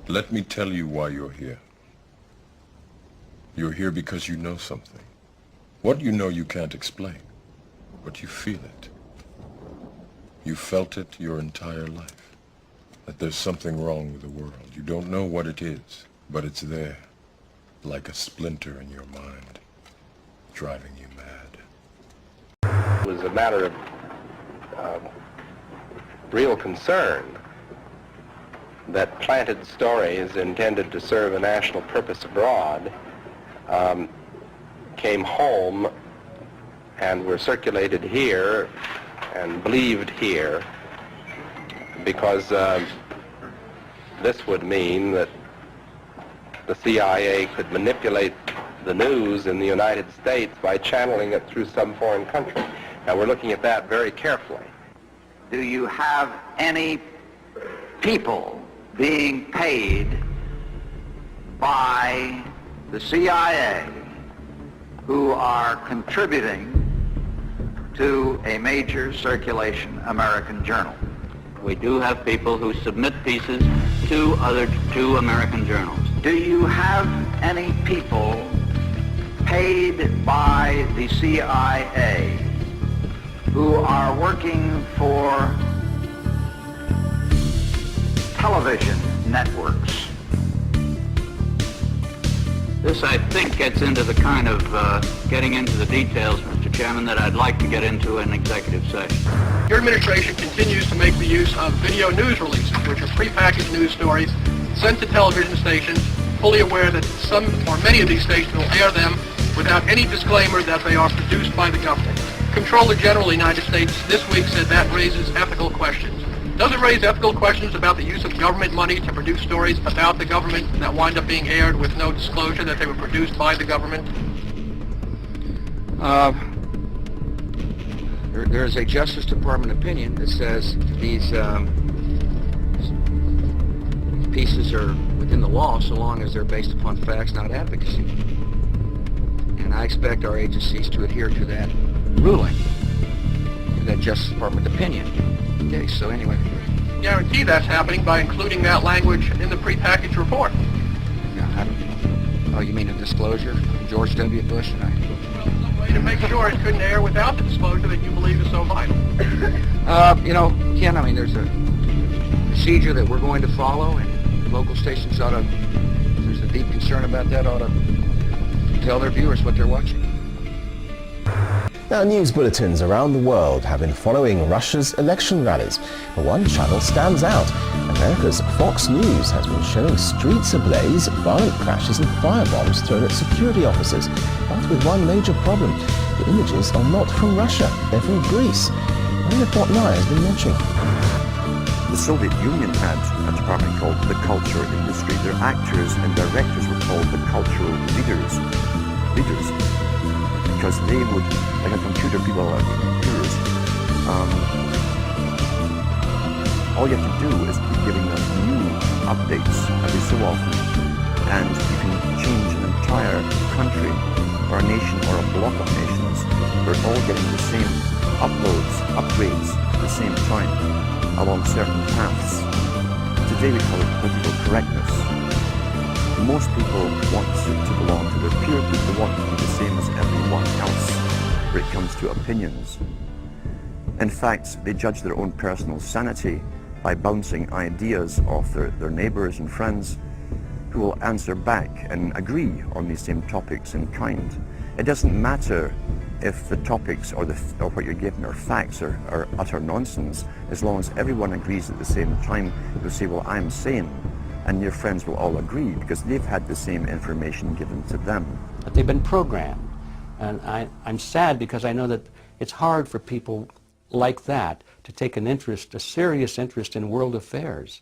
Let me tell you why you're here. You're here because you know something. What you know you can't explain, but you feel it. You felt it your entire life, that there's something wrong with the world. You don't know what it is, but it's there, like a splinter in your mind, driving you mad. It was a matter of real concern that planted stories intended to serve a national purpose abroad came home and were circulated here and believed here, because this would mean that the CIA could manipulate the news in the United States by channeling it through some foreign country. Now we're looking at that very carefully. Do you have any people being paid by the CIA who are contributing to a major circulation American journal? We do have people who submit pieces to two American journals. Do you have any people paid by the CIA who are working for television networks? This, I think, gets into the kind of getting into the details, Mr. Chairman, that I'd like to get into in executive session. Your administration continues to make the use of video news releases, which are prepackaged news stories sent to television stations, fully aware that some or many of these stations will air them without any disclaimer that they are produced by the government. Comptroller General of the United States this week said that raises ethical questions. Does it raise ethical questions about the use of government money to produce stories about the government that wind up being aired with no disclosure that they were produced by the government? There is a Justice Department opinion that says these pieces are within the law so long as they're based upon facts, not advocacy. And I expect our agencies to adhere to that ruling, to that Justice Department opinion. Okay, so anyway. Guarantee that's happening by including that language in the prepackaged report. No, I don't. Oh, you mean a disclosure from George W. Bush and I? Well, some way to make sure it couldn't air without the disclosure that you believe is so vital. Ken, I mean, there's a procedure that we're going to follow, and local stations ought to, if there's a deep concern about that, ought to tell their viewers what they're watching. Now, news bulletins around the world have been following Russia's election rallies, but one channel stands out. America's Fox News has been showing streets ablaze, violent crashes and firebombs thrown at security officers, but with one major problem. The images are not from Russia, they're from Greece. Maria Portnoy has been watching. The Soviet Union had a department called the Culture Industry. Their actors and directors were called the cultural leaders, because they would, like a computer, people are computers. All you have to do is keep giving them new updates every so often, and you can change an entire country, or a nation, or a block of nations. We're all getting the same upgrades at the same time, along certain paths. Today we call it political correctness. Most people want to belong to their peer group. They want to be the same as everyone else when it comes to opinions. In fact, they judge their own personal sanity by bouncing ideas off their neighbors and friends who will answer back and agree on these same topics in kind. It doesn't matter if the topics or what you're given are facts or utter nonsense. As long as everyone agrees at the same time, you'll say, well, I'm sane. And your friends will all agree because they've had the same information given to them. But they've been programmed. And I'm sad because I know that it's hard for people like that to take an interest, a serious interest in world affairs.